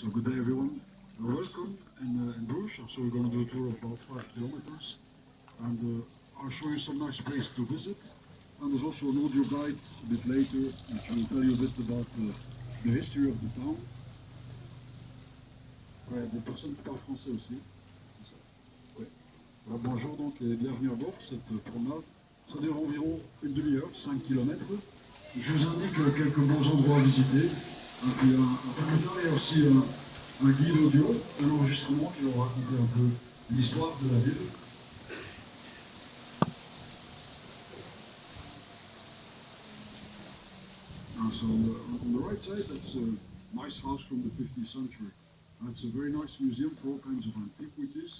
So good day everyone. Welcome in Bruges. So we're going to do a tour of about 5 kilometers. And I'll show you some nice places to visit. And there's also an audio guide a bit later which will tell you a bit about the history of the town. Ouais, des personnes qui parlent français aussi. Ouais. Alors, bonjour donc et bienvenue à bord. Cette promenade, ça dure environ une demi-heure, 5 km. Je vous indique quelques bons endroits à visiter. Et puis un peu plus tard, il y a aussi un guide audio, un enregistrement qui va vous raconter un peu l'histoire de la ville. So on the right side, that's a nice house from the 15th century. It's a very nice museum for all kinds of antiquities.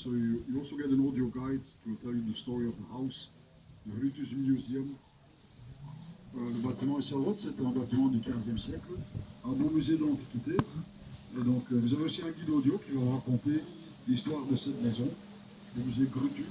So you also get an audio guide to tell you the story of the house, the Bruges Museum. Le bâtiment ici à droite, c'est un bâtiment du 15e siècle, un beau musée de l'Antiquité. Et donc vous avez aussi un guide audio qui va vous raconter l'histoire de cette maison, le musée Brutus.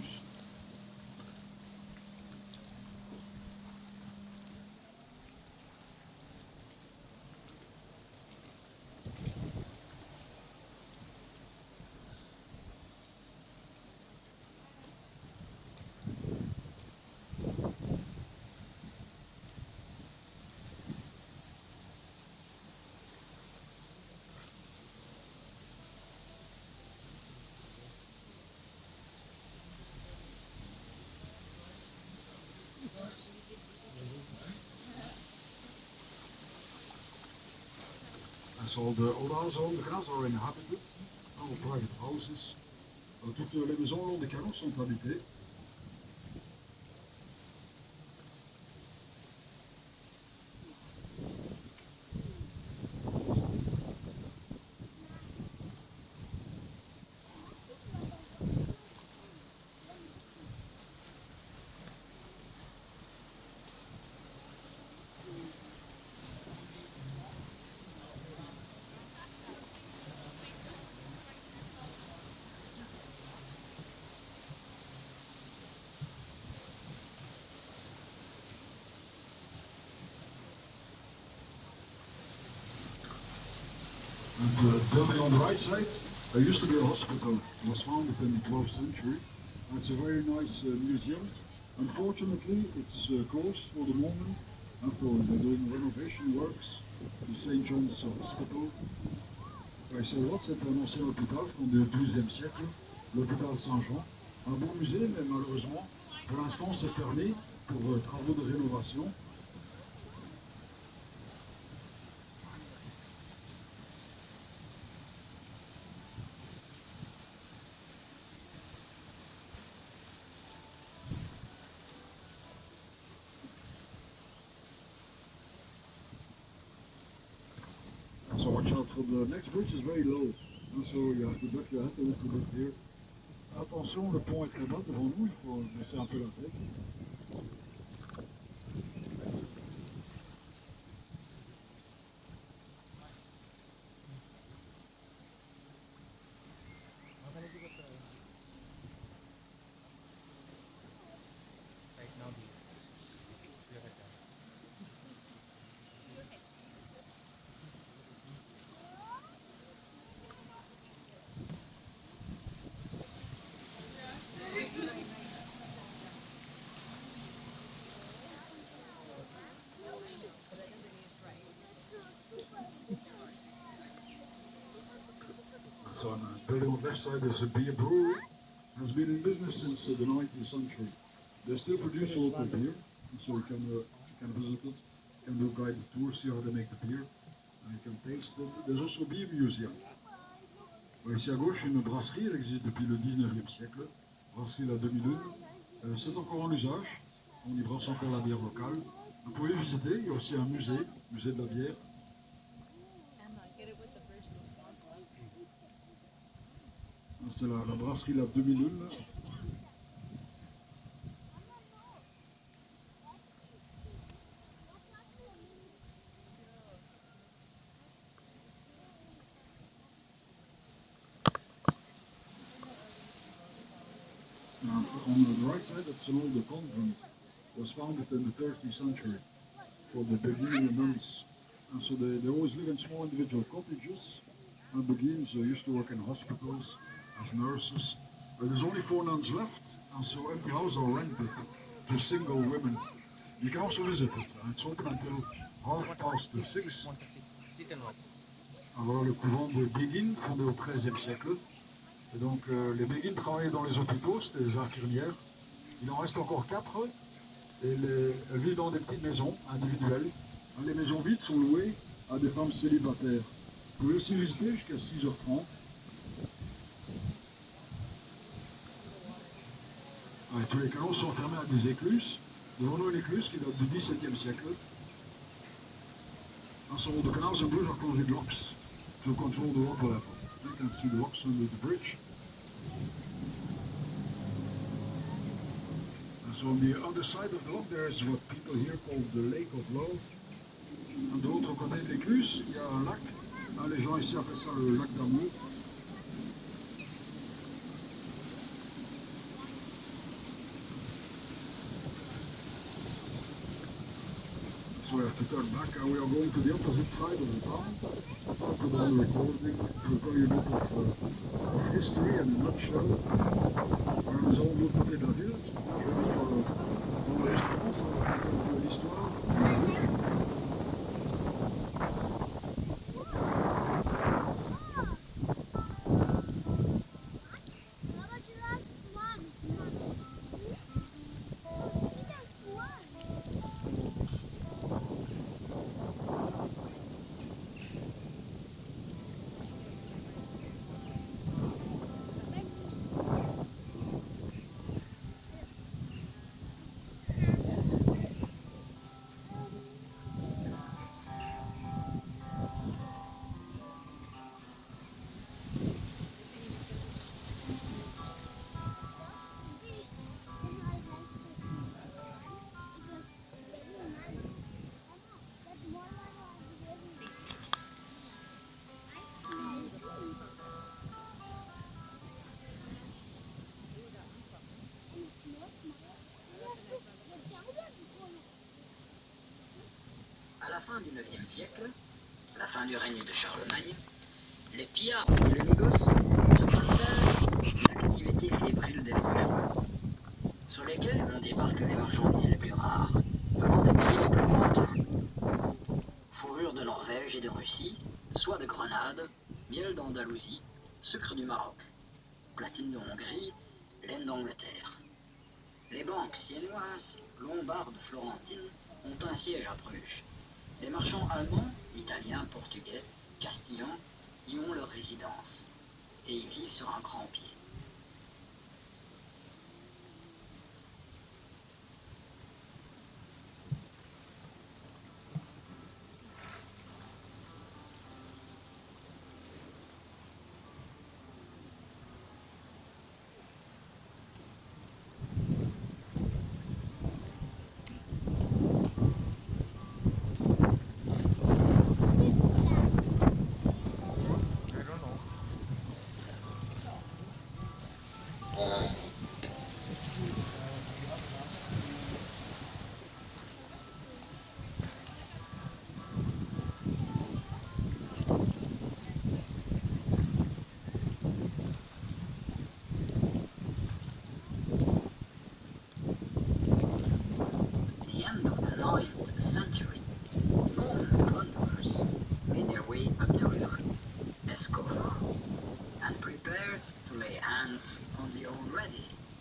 So all the houses on the canals are inhabited, all private houses. Toutes les maisons au long des canaux sont habitées. And the building on the right side, there used to be a hospital. It was founded in the 12th century. And it's a very nice museum. Unfortunately, it's closed for the moment after they're doing renovation works to St. John's Hospital. C'est un ancien hôpital fondé au XIIe siècle, l'hôpital Saint-Jean. Un bon musée, mais malheureusement, pour l'instant, c'est fermé pour travaux de rénovation. So watch out for the next bridge is very low. And so you have to duck your head a little bit here. Attention, le pont est très bas devant nous, il faut baisser un peu la tête. So on the building on the left side is a beer brewery. Has been in business since the 19th century. They still produce local beer, so you can visit it, you can do guided tours, see how they make the beer, and you can taste it. There's also a beer museum. Ici à gauche, une brasserie, elle existe depuis le 19e siècle, brasserie la demi-lune. C'est encore en usage, on y brasse encore la bière locale. Vous pouvez visiter, il y a aussi un musée, musée de la bière. C'est la brasserie la demi-lune. On the right side, that's an older convent. It was founded in the 13th century for the Beguine nuns. And so they always live in small individual cottages. Beguines used to work in hospitals as nurses. But there's only 4 nuns left, and so empty houses are rented to single women. You can also visit it. It's open until 6:30. Alors le couvent de Béguines, fondé au XIIIe siècle. Et donc les Béguines travaillaient dans les hôpitaux, c'était des infirmières. Il en reste encore 4, et elles vivent dans des petites maisons individuelles. Les maisons vides sont louées à des femmes célibataires. Vous pouvez aussi visiter jusqu'à 6h30. Tous les canaux sont fermés à des écluses. Devant nous une écluse qui date du XVIIe siècle. And so the canals in Bruges are closed with locks to control the water level. You can see the locks under the bridge. And so on the other side of the lock there is what people here call the Lake of Love. And de l'autre côté de l'écluse, il y a un lac. Les gens ici appellent ça le lac d'amour. So we have to turn back, and we are going to the opposite side of the town. I'll put on the recording to tell you a bit of history and a nutshell. Nous allons de l'autre côté de la ville. Je vais dire dans le restaurant, ça va raconter l'histoire de la ville. À la fin du IXe siècle, la fin du règne de Charlemagne, les pillards et le négoce se partagent l'activité fébrile des villageois, sur lesquels on débarque les marchandises les plus rares, venant des pays les plus lointains. Fourrure de Norvège et de Russie, soie de Grenade, miel d'Andalousie, sucre du Maroc, platine de Hongrie, laine d'Angleterre. Les banques siennoises, lombardes, florentines ont un siège à Bruges. Les marchands allemands, italiens, portugais, castillans y ont leur résidence et y vivent sur un grand pied.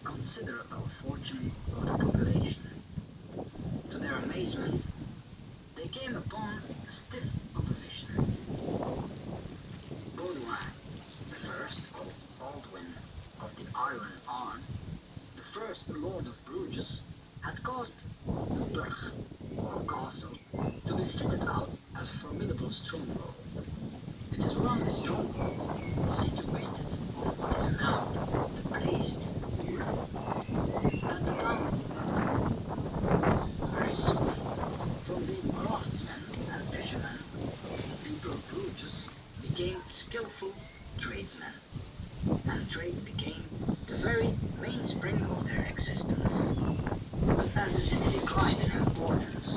Considerable fortune of the population. To their amazement, they came upon stiff opposition. Baudouin, the first, called Baldwin of the Iron Arm, the first Lord of Bruges, had caused the burg, or castle, to be fitted out as a formidable stronghold. It is around this stronghold, situated on what is now the place that the town very soon, from being craftsmen and fishermen, the people of Bruges became skillful tradesmen, and trade became the very mainspring of their existence. But as the city declined in importance,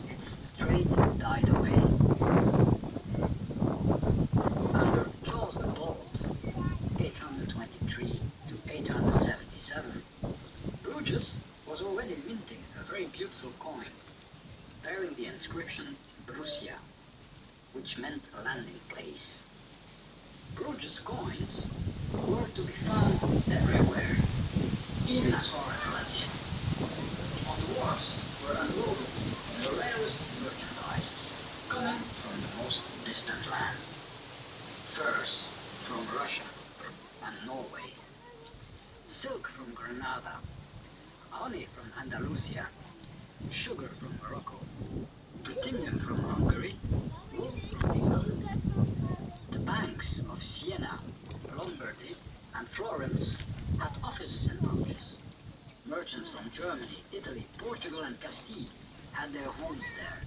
its trade died away. Under Charles bearing the inscription Brucia, which meant landing place. Bruges coins were to be found everywhere, even as far as London. On the wharves were unloaded the rarest merchandises coming from the most distant lands. Furs from Russia and Norway, silk from Granada, honey from Andalusia, sugar from Morocco, platinum from Hungary, wool from England. The banks of Siena, Lombardy, and Florence had offices in Bruges. Merchants from Germany, Italy, Portugal, and Castile had their homes there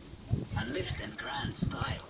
and lived in grand style.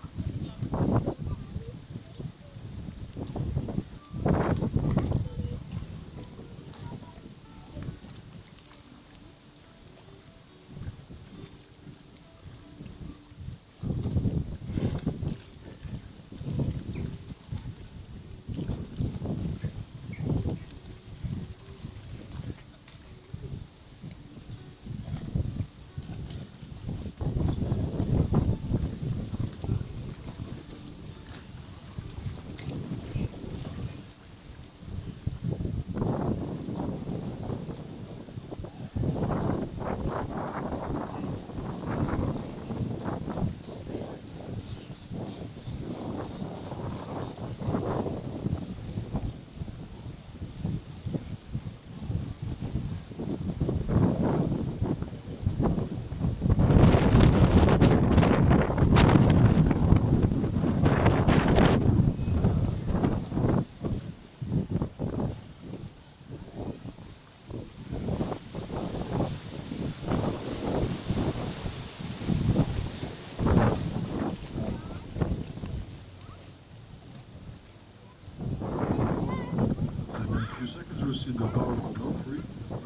In the Tower of Belfry.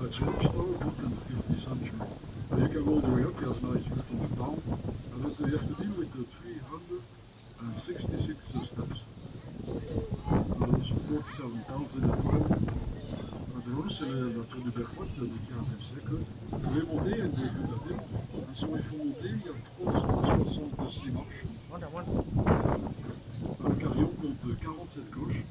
It's a watchtower built in the 15th century. You can go all the way up, you have a nice view from the town, and you have to deal with the 366 steps. Those 47,000 in the tower. Drones, c'est la tour du Bergouet du 15e siècle. Vous pouvez monter, il y a des vues d'avion. Et si il faut monter, il y a 366 marches. Un carillon compte 47 cloches.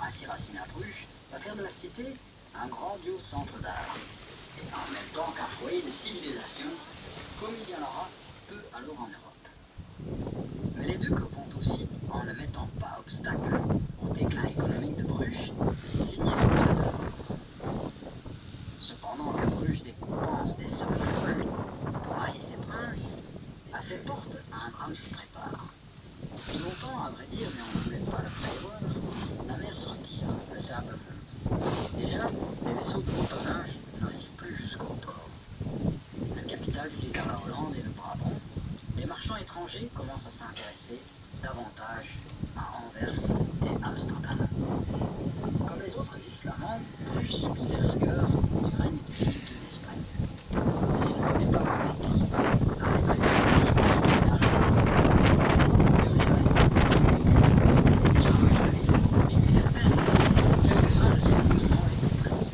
Ainsi Racine à Bruges va faire de la cité un grandiose centre d'art, et en même temps qu'un foyer de civilisation, comme il y en aura peu alors en Europe. Mais les deux vont aussi en ne mettant pas vrai dire, mais on ne voulait pas le prévoir, la mer se retire, le sable monte. Déjà, les vaisseaux de motoneige n'arrivent plus jusqu'au port. La capitale file vers la Hollande et le Brabant. Les marchands étrangers commencent à s'intéresser davantage à Anvers et Amsterdam. Comme les autres villes flamandes, Bruges subit les rigueurs du règne de Philippe II d'Espagne. S'il ne voulait pas voir les Pays-Bas, la répression quelques-uns de ces monuments les plus précieux.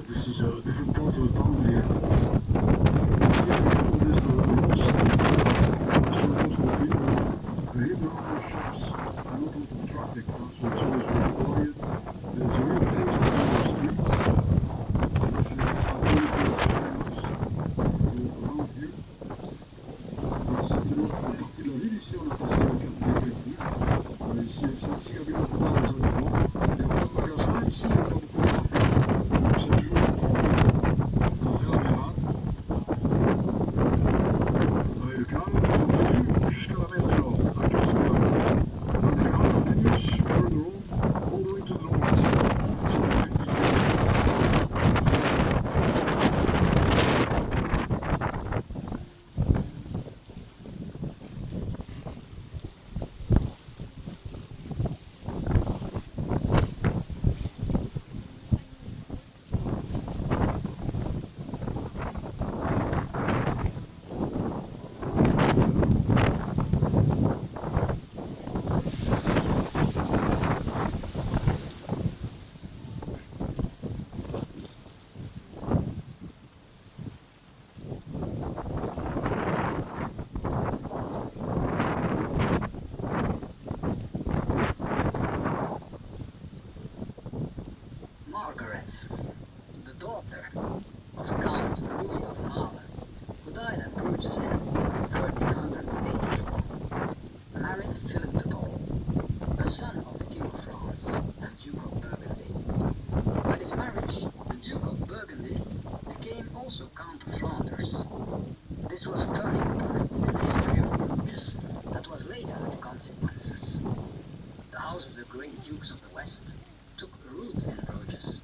This is a different part of the town here. This is the road so for people. Here there are no shops and not a lot of traffic, so it's always very quiet. There's a real pace on the streets. Around here. C'est une autre partie de la ville ici, on a passé le quartier Ici, celle-ci habite au bas des habitants. Il y a plein de magasins ici, il n'y a pas beaucoup de trafic. C'est toujours en Gravérat. Le canal continue jusqu'à la messe nord, à Bruges-Belgium. And the canal continues further on, all the way to the north. Margaret, the daughter of Count Louis of Marle, who died at Bruges in 1384, married Philip the Bold, a son of the King of France and Duke of Burgundy. By this marriage, the Duke of Burgundy became also Count of Flanders. This was a turning point in the history of Bruges that was later with consequences. The house of the great dukes of the West took root in Bruges.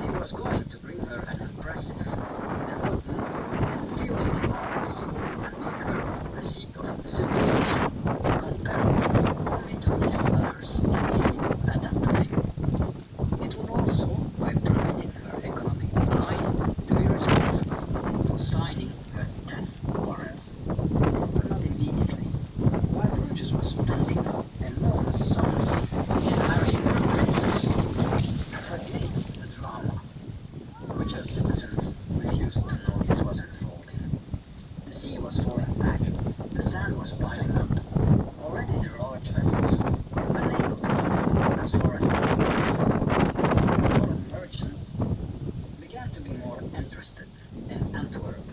He was going to bring her an impressive development in field of the arts and make her a seat of civilization comparable only to a few others in Europe at that time. It would also, by permitting her economic decline, to be responsible for signing her death warrant, but not immediately. While Bruges was spending enormous sums in marrying her princess, her gates the drama, which her citizens refused to notice was unfolding. The sea was falling back, the sand was piling up. Already the large vessels were unable to come as far as the Netherlands. Foreign merchants began to be more interested in Antwerp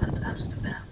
and Amsterdam.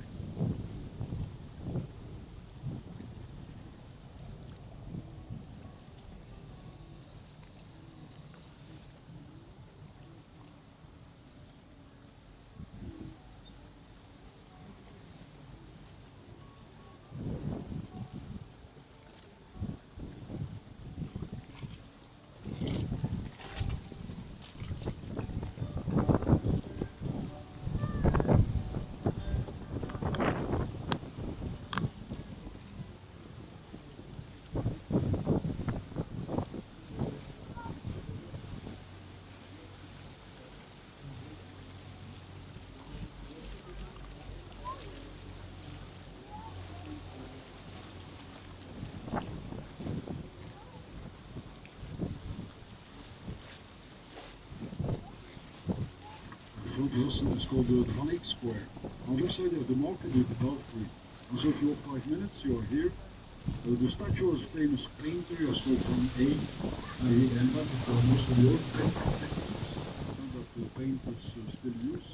It's called the Van Eyck Square. On the other side of the market is the Belfry. And so if you walk 5 minutes, you are here. The statue of a famous painter, is called Van Eyck. He invented most of the old paintings that the painters still use.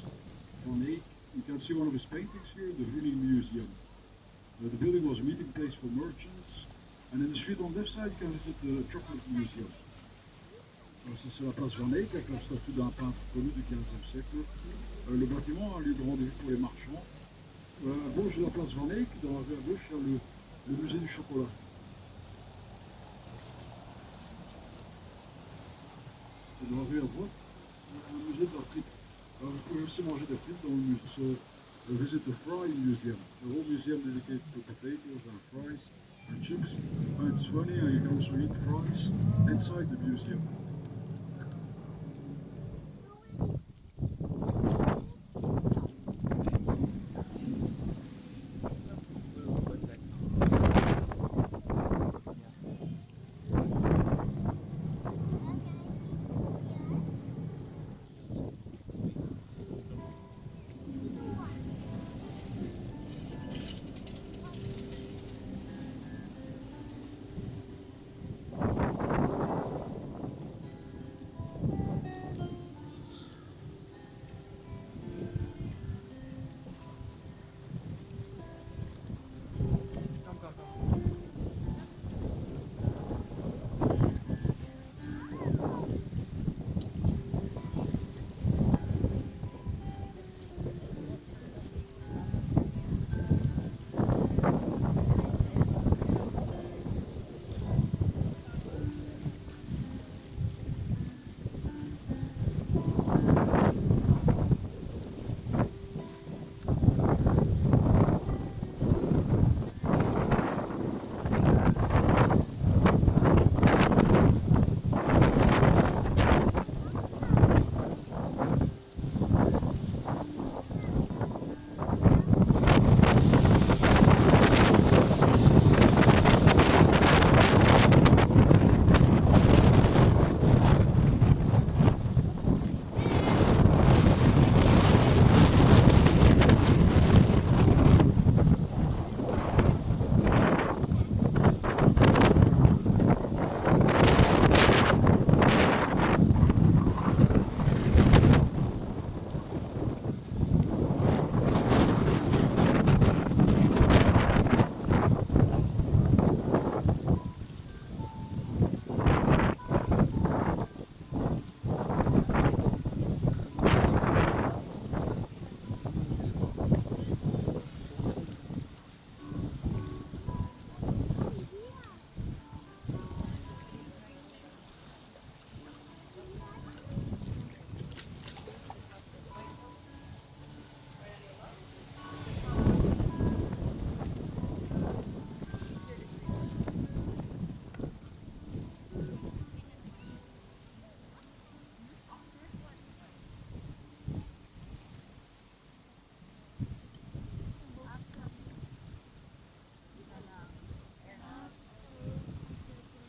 Van Eyck, you can see one of his paintings here in the Vueling Museum. The building was a meeting place for merchants, And in the street on this side, you can visit the Chocolate Museum. Ça, c'est la place Van Eyck, avec la statue d'un peintre connu du XVe siècle. Le bâtiment a lieu de rendez-vous pour les marchands. À gauche de la place Van Eyck, dans la rue à gauche, il y a le musée du chocolat. Et dans la rue à droite, le musée de la frites. Alors, vous pouvez aussi manger des frites dans le musée. So, visit the Fry Museum. The whole museum dedicated to potatoes and fries and chips. And it's funny, and you can also eat fries inside the museum.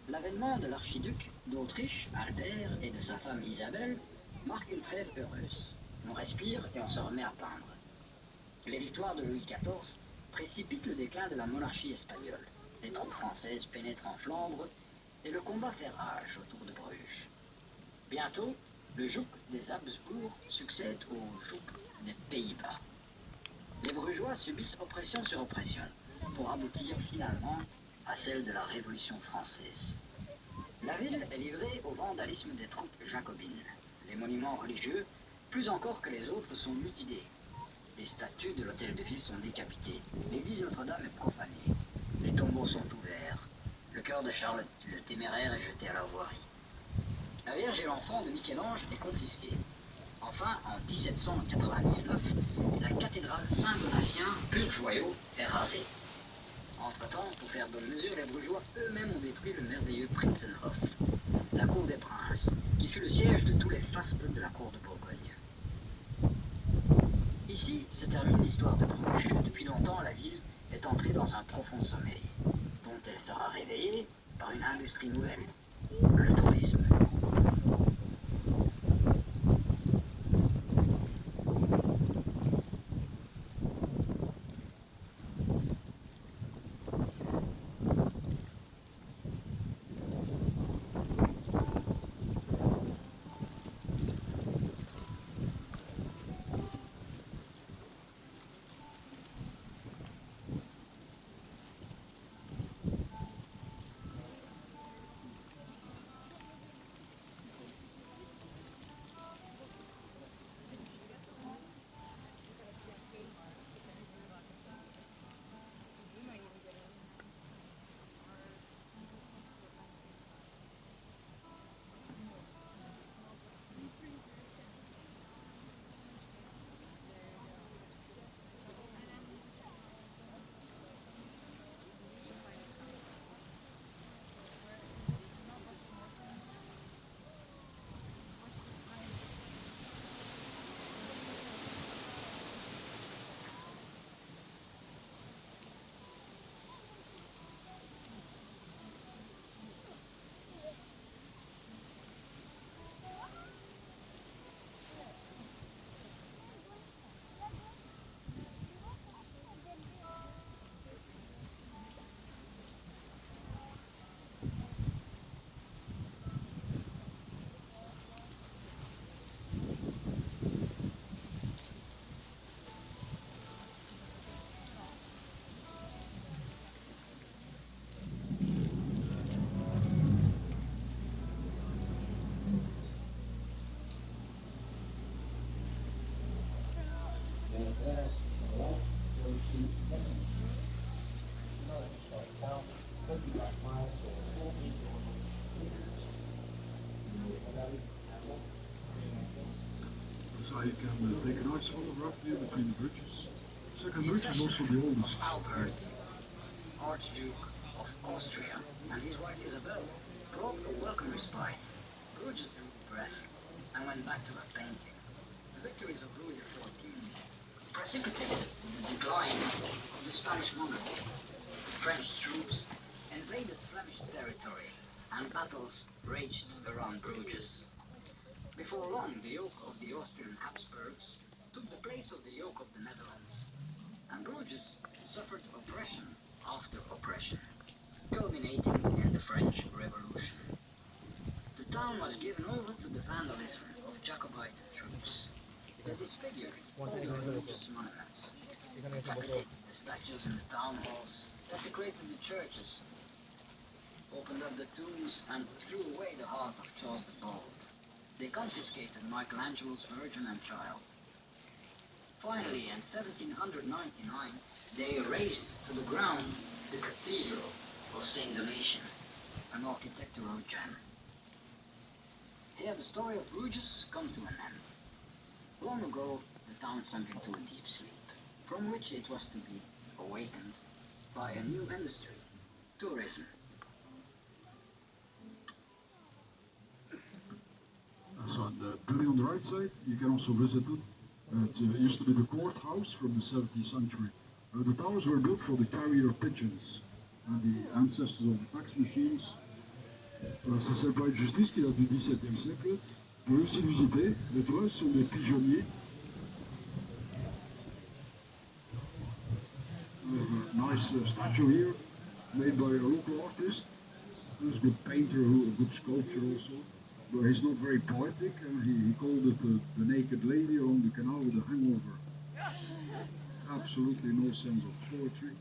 L'avènement de l'archiduc d'Autriche, Albert, et de sa femme Isabelle marque une trêve heureuse. On respire et on se remet à peindre. Les victoires de Louis XIV précipitent le déclin de la monarchie espagnole. Les troupes françaises pénètrent en Flandre et le combat fait rage autour de Bruges. Bientôt, le joug des Habsbourg succède au joug des Pays-Bas. Les Brugeois subissent oppression sur oppression pour aboutir finalement à celle de la Révolution française. La ville est livrée au vandalisme des troupes jacobines. Les monuments religieux, plus encore que les autres, sont mutilés. Les statues de l'hôtel de ville sont décapitées. L'église Notre-Dame est profanée. Les tombeaux sont ouverts. Le cœur de Charles le Téméraire est jeté à la voirie. La Vierge et l'enfant de Michel-Ange est confisquée. Enfin, en 1799, la cathédrale Saint-Donatien, pur joyau, est rasée. Entre-temps, pour faire bonne mesure, les Brugeois eux-mêmes ont détruit le merveilleux Prinzenhof, la cour des princes, qui fut le siège de tous les fastes de la cour de Bourgogne. Ici se termine l'histoire de Bruges. Depuis longtemps, la ville est entrée dans un profond sommeil, dont elle sera réveillée par une industrie nouvelle, le tourisme. you can take a nice photograph here between the bridges. Second bridge is also the oldest. Albert, Archduke of Austria, and his wife Isabel brought a welcome respite. Bruges drew a breath and went back to her painting. The victories of Louis XIV precipitated the decline of the Spanish monarchy. French troops invaded Flemish territory, and battles raged around Bruges. Before long, the yoke of the Austrian Habsburgs took the place of the yoke of the Netherlands, and Bruges suffered oppression after oppression, culminating in the French Revolution. The town was given over to the vandalism of Jacobite troops. They disfigured all the religious monuments, decapitated the statues in the town halls, desecrated the churches, opened up the tombs, and threw away the heart of Charles the Bald. They confiscated Michelangelo's Virgin and Child. Finally, in 1799, they razed to the ground the Cathedral of Saint Donation, an architectural gem. Here the story of Bruges come to an end. Long ago, the town sunk into a deep sleep, from which it was to be awakened by a new industry, tourism. So on the building on the right side, you can also visit it. It used to be the courthouse from the 17th century. The towers were built for the carrier pigeons, and the ancestors of the fax machines. Ça s'appelle pas de justice qui date du XVIIe siècle. Vous pouvez aussi visiter. Les toits sont des pigeonniers. Nice statue here, made by a local artist. He's a good painter, a good sculptor also. But he's not very poetic, and he called it the naked lady along the canal with a hangover. Absolutely no sense of poetry.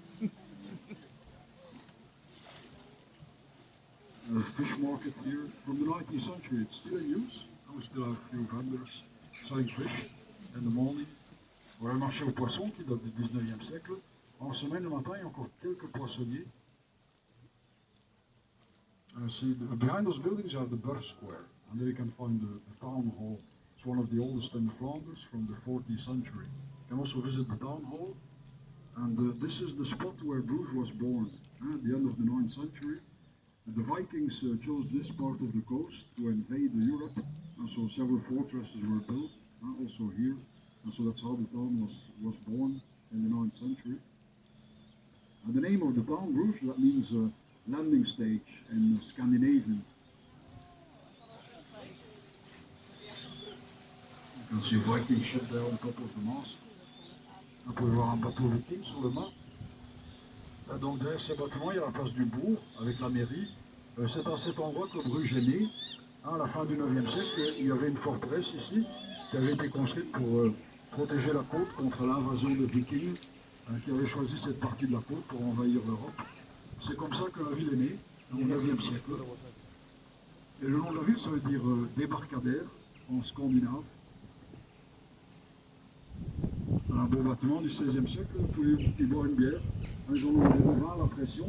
Fish market here from the 19th century. It's still in use. We still have a few vendors selling fish in the morning. Voilà un marché aux poissons qui date du 19e siècle. En semaine, le matin, il y a encore quelques poissonniers. See, behind those buildings you have the Burg Square, and there you can find the town hall. It's one of the oldest in Flanders from the 14th century. You can also visit the town hall, and this is the spot where Bruges was born, at the end of the 9th century. The Vikings chose this part of the coast to invade Europe, and so several fortresses were built, also here, and so that's how the town was born in the 9th century. And the name of the town, Bruges, that means landing stage in Scandinavian. You can see a Viking ship there on top of the mast. Vous pouvez voir un bateau viking sur le mât. Donc derrière ces bâtiments, il y a la place du bourg avec la mairie. C'est à cet endroit que Bruges est né. À la fin du 9e siècle, il y avait une forteresse ici qui avait été construite pour protéger la côte contre l'invasion des Vikings qui avaient choisi cette partie de la côte pour envahir l'Europe. C'est comme ça que la ville est née, au 9e siècle. Et le nom de la ville, ça veut dire débarcadère en scandinave. Un beau bâtiment du 16e siècle, vous pouvez y boire une bière. Ils en ont des vins à la pression.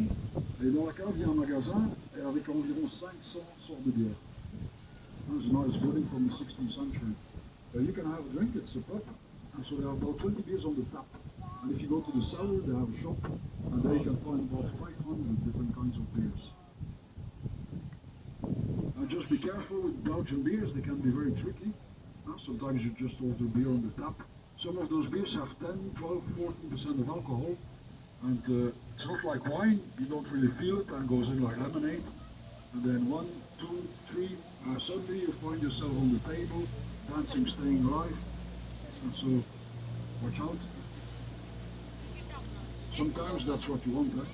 Et dans la cave, il y a un magasin avec environ 500 sortes de bières. It's a nice building from the 16th century. You can have a drink, it's a pub. And so there are about 20 beers on the tap. And if you go to the cellar, they have a shop. And there you can find about 500 different kinds of beers. Just be careful with Belgian beers, they can be very tricky. Sometimes you just order beer on the tap. Some of those beers have 10, 12, 14% of alcohol. And it's not like wine, you don't really feel it and goes in like lemonade. And then 1, 2, 3, suddenly you find yourself on the table, dancing, staying alive. And so, watch out. Sometimes that's what you want, eh?